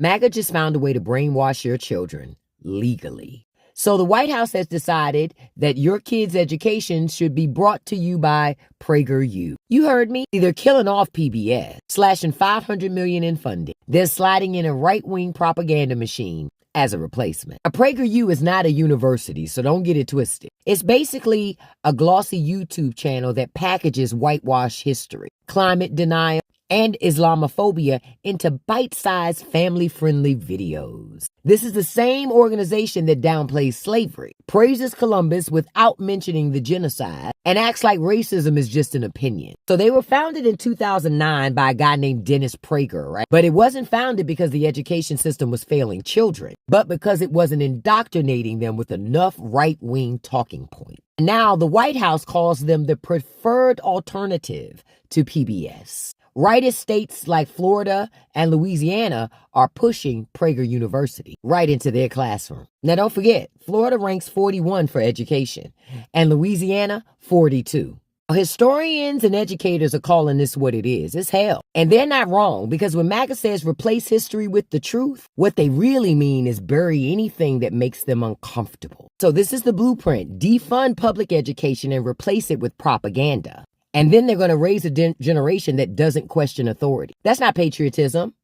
MAGA just found a way to brainwash your children legally. So the White House has decided that your kids' education should be brought to you by PragerU. You heard me. They're killing off PBS, slashing $500 million in funding. They're sliding in a right-wing propaganda machine as a replacement. A PragerU is not a university, so don't get it twisted. It's basically a glossy YouTube channel that packages whitewash history, climate denial, and Islamophobia into bite-sized, family-friendly videos. This is the same organization that downplays slavery, praises Columbus without mentioning the genocide, and acts like racism is just an opinion. So they were founded in 2009 by a guy named Dennis Prager, right? But it wasn't founded because the education system was failing children, but because it wasn't indoctrinating them with enough right-wing talking points. Now the White House calls them the preferred alternative to PBS. Rightist states like Florida and Louisiana are pushing Prager University right into their classroom. Now, don't forget, Florida ranks 41 for education and Louisiana 42. Historians and educators are calling this what it is. It's hell. And they're not wrong, because when MAGA says replace history with the truth, what they really mean is bury anything that makes them uncomfortable. So this is the blueprint. Defund public education and replace it with propaganda. And then they're going to raise a generation that doesn't question authority. That's not patriotism.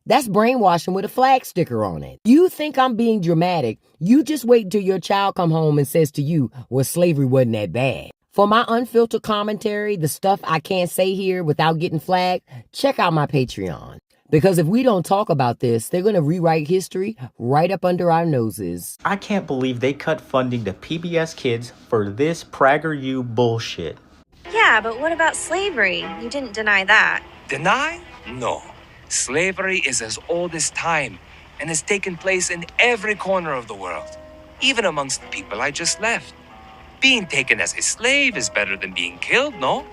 That's brainwashing with a flag sticker on it. You think I'm being dramatic. You just wait until your child come home and says to you, well, slavery wasn't that bad. For my unfiltered commentary, the stuff I can't say here without getting flagged, check out my Patreon. Because if we don't talk about this, they're going to rewrite history right up under our noses. I can't believe they cut funding to PBS Kids for this PragerU bullshit. Yeah, but what about slavery? You didn't deny that. Deny? No. Slavery is as old as time and has taken place in every corner of the world, even amongst the people I just left. Being taken as a slave is better than being killed, no?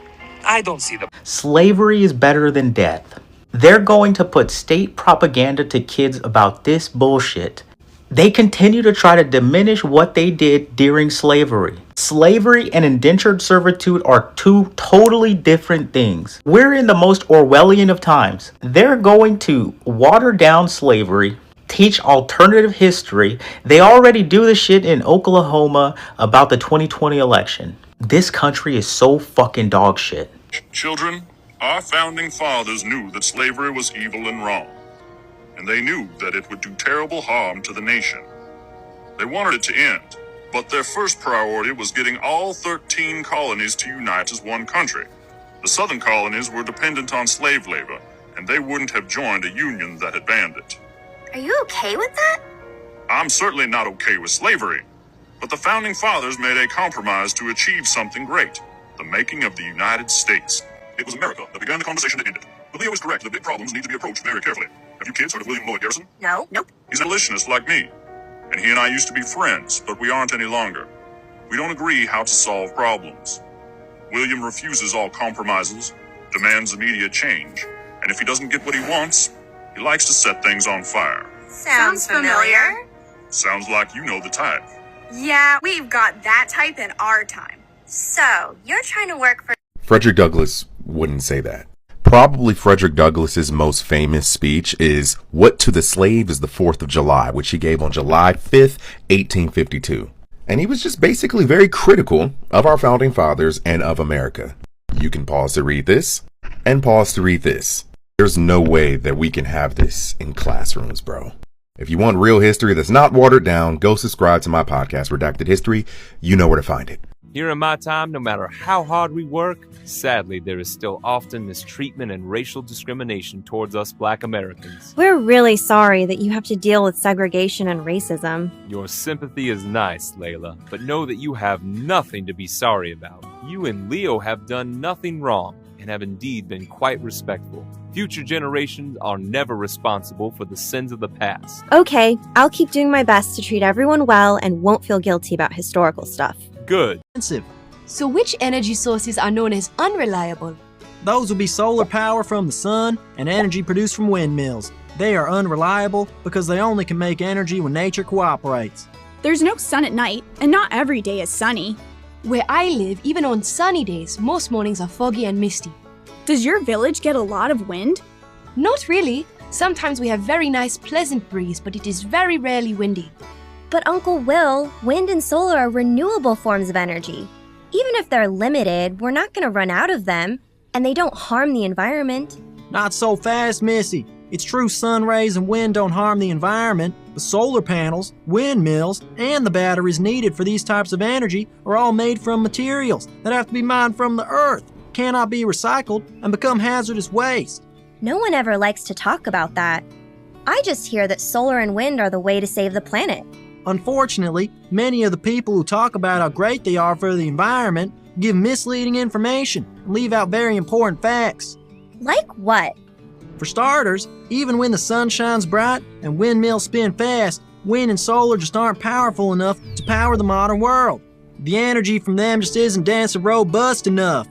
I don't see the... Slavery is better than death. They're going to put state propaganda to kids about this bullshit. They continue to try to diminish what they did during slavery. Slavery and indentured servitude are two totally different things. We're in the most Orwellian of times. They're going to water down slavery, teach alternative history. They already do this shit in Oklahoma about the 2020 election. This country is so fucking dog shit. Children, our founding fathers knew that slavery was evil and wrong. And they knew that it would do terrible harm to the nation. They wanted it to end, but their first priority was getting all 13 colonies to unite as one country. The southern colonies were dependent on slave labor, and they wouldn't have joined a union that had banned it. Are you okay with that? I'm certainly not okay with slavery, but the founding fathers made a compromise to achieve something great, the making of the United States. It was America that began the conversation that ended. But Leo is correct that big problems need to be approached very carefully. Have you kids heard of William Lloyd Garrison? No. Nope. He's an abolitionist like me. And he and I used to be friends, but we aren't any longer. We don't agree how to solve problems. William refuses all compromises, demands immediate change, and if he doesn't get what he wants, he likes to set things on fire. Sounds familiar. Sounds like you know the type. Yeah, we've got that type in our time. So, you're trying to work for... Frederick Douglass wouldn't say that. Probably Frederick Douglass's most famous speech is "What to the Slave is the 4th of July," which he gave on July 5th, 1852. And he was just basically very critical of our founding fathers and of America. You can pause to read this and pause to read this. There's no way that we can have this in classrooms, bro. If you want real history that's not watered down, go subscribe to my podcast, Redacted History. You know where to find it. Here in my time, no matter how hard we work, sadly, there is still often mistreatment and racial discrimination towards us Black Americans. We're really sorry that you have to deal with segregation and racism. Your sympathy is nice, Layla, but know that you have nothing to be sorry about. You and Leo have done nothing wrong and have indeed been quite respectful. Future generations are never responsible for the sins of the past. Okay, I'll keep doing my best to treat everyone well and won't feel guilty about historical stuff. Good. So which energy sources are known as unreliable? Those would be solar power from the sun and energy produced from windmills. They are unreliable because they only can make energy when nature cooperates. There's no sun at night, and not every day is sunny. Where I live, even on sunny days, most mornings are foggy and misty. Does your village get a lot of wind? Not really. Sometimes we have very nice, pleasant breeze, but it is very rarely windy. But Uncle Will, wind and solar are renewable forms of energy. Even if they're limited, we're not going to run out of them, and they don't harm the environment. Not so fast, Missy. It's true sun rays and wind don't harm the environment. The solar panels, windmills, and the batteries needed for these types of energy are all made from materials that have to be mined from the earth, cannot be recycled, and become hazardous waste. No one ever likes to talk about that. I just hear that solar and wind are the way to save the planet. Unfortunately, many of the people who talk about how great they are for the environment give misleading information and leave out very important facts. Like what? For starters, even when the sun shines bright and windmills spin fast, wind and solar just aren't powerful enough to power the modern world. The energy from them just isn't dense and robust enough.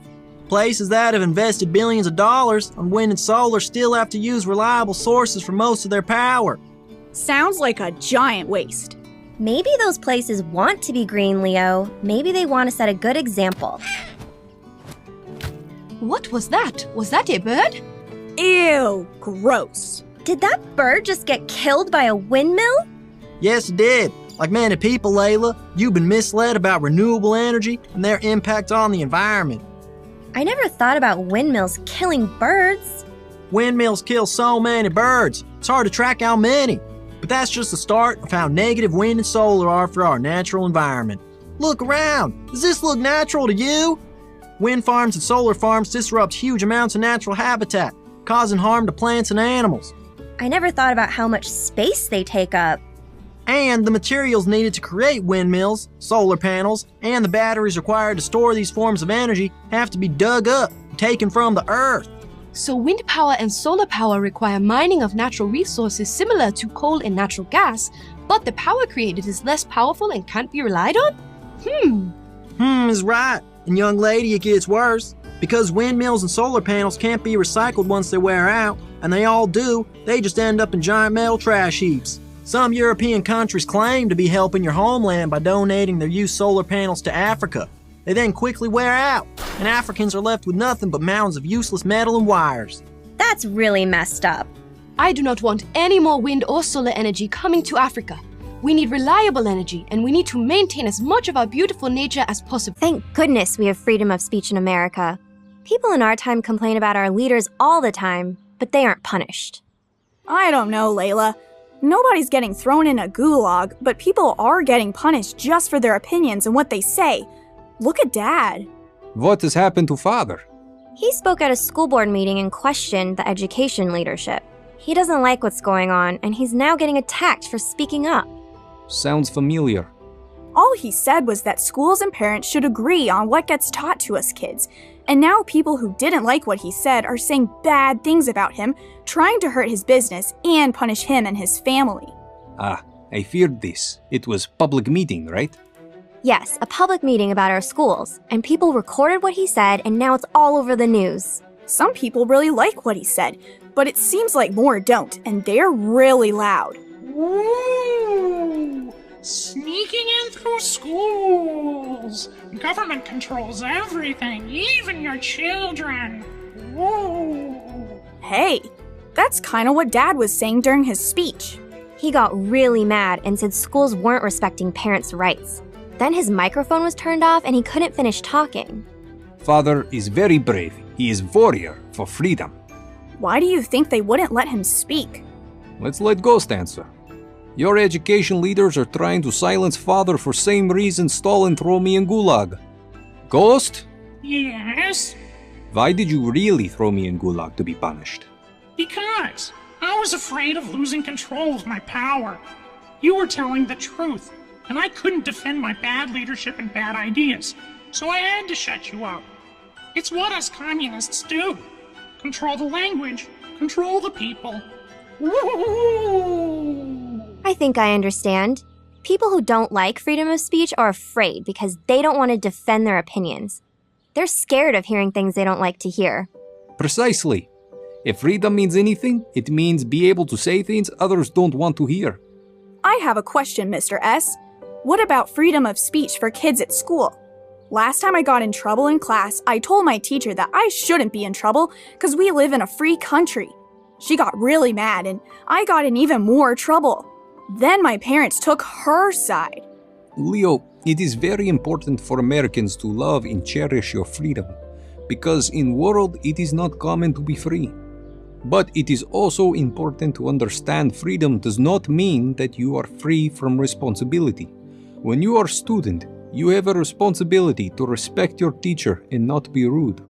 Places that have invested billions of dollars on wind and solar still have to use reliable sources for most of their power. Sounds like a giant waste. Maybe those places want to be green, Leo. Maybe they want to set a good example. What was that? Was that a bird? Ew, gross. Did that bird just get killed by a windmill? Yes, it did. Like many people, Layla, you've been misled about renewable energy and their impact on the environment. I never thought about windmills killing birds. Windmills kill so many birds, it's hard to track how many. But that's just the start of how negative wind and solar are for our natural environment. Look around. Does this look natural to you? Wind farms and solar farms disrupt huge amounts of natural habitat, causing harm to plants and animals. I never thought about how much space they take up. And the materials needed to create windmills, solar panels, and the batteries required to store these forms of energy have to be dug up and taken from the earth. So wind power and solar power require mining of natural resources similar to coal and natural gas, but the power created is less powerful and can't be relied on? Is right. And young lady, it gets worse. Because windmills and solar panels can't be recycled once they wear out, and they all do, they just end up in giant metal trash heaps. Some European countries claim to be helping your homeland by donating their used solar panels to Africa. They then quickly wear out, and Africans are left with nothing but mounds of useless metal and wires. That's really messed up. I do not want any more wind or solar energy coming to Africa. We need reliable energy, and we need to maintain as much of our beautiful nature as possible. Thank goodness we have freedom of speech in America. People in our time complain about our leaders all the time, but they aren't punished. I don't know, Layla. Nobody's getting thrown in a gulag, but people are getting punished just for their opinions and what they say. Look at Dad. What has happened to Father? He spoke at a school board meeting and questioned the education leadership. He doesn't like what's going on, and he's now getting attacked for speaking up. Sounds familiar. All he said was that schools and parents should agree on what gets taught to us kids. And now people who didn't like what he said are saying bad things about him, trying to hurt his business and punish him and his family. Ah, I feared this. It was public meeting, right? Yes, a public meeting about our schools, and people recorded what he said, and now it's all over the news. Some people really like what he said, but it seems like more don't, and they're really loud. Ooh, sneaking in through schools. Government controls everything, even your children. Ooh. Hey, that's kind of what Dad was saying during his speech. He got really mad and said schools weren't respecting parents' rights. Then his microphone was turned off and he couldn't finish talking. Father is very brave. He is warrior for freedom. Why do you think they wouldn't let him speak? Let's let Ghost answer. Your education leaders are trying to silence Father for same reason Stalin threw me in Gulag. Ghost? Yes? Why did you really throw me in Gulag to be punished? Because I was afraid of losing control of my power. You were telling the truth, and I couldn't defend my bad leadership and bad ideas, so I had to shut you up. It's what us communists do. Control the language, control the people. Woo! I think I understand. People who don't like freedom of speech are afraid because they don't want to defend their opinions. They're scared of hearing things they don't like to hear. Precisely. If freedom means anything, it means be able to say things others don't want to hear. I have a question, Mr. S. What about freedom of speech for kids at school? Last time I got in trouble in class, I told my teacher that I shouldn't be in trouble because we live in a free country. She got really mad, and I got in even more trouble. Then my parents took her side. Leo, it is very important for Americans to love and cherish your freedom, because in world it is not common to be free. But it is also important to understand freedom does not mean that you are free from responsibility. When you are a student, you have a responsibility to respect your teacher and not be rude.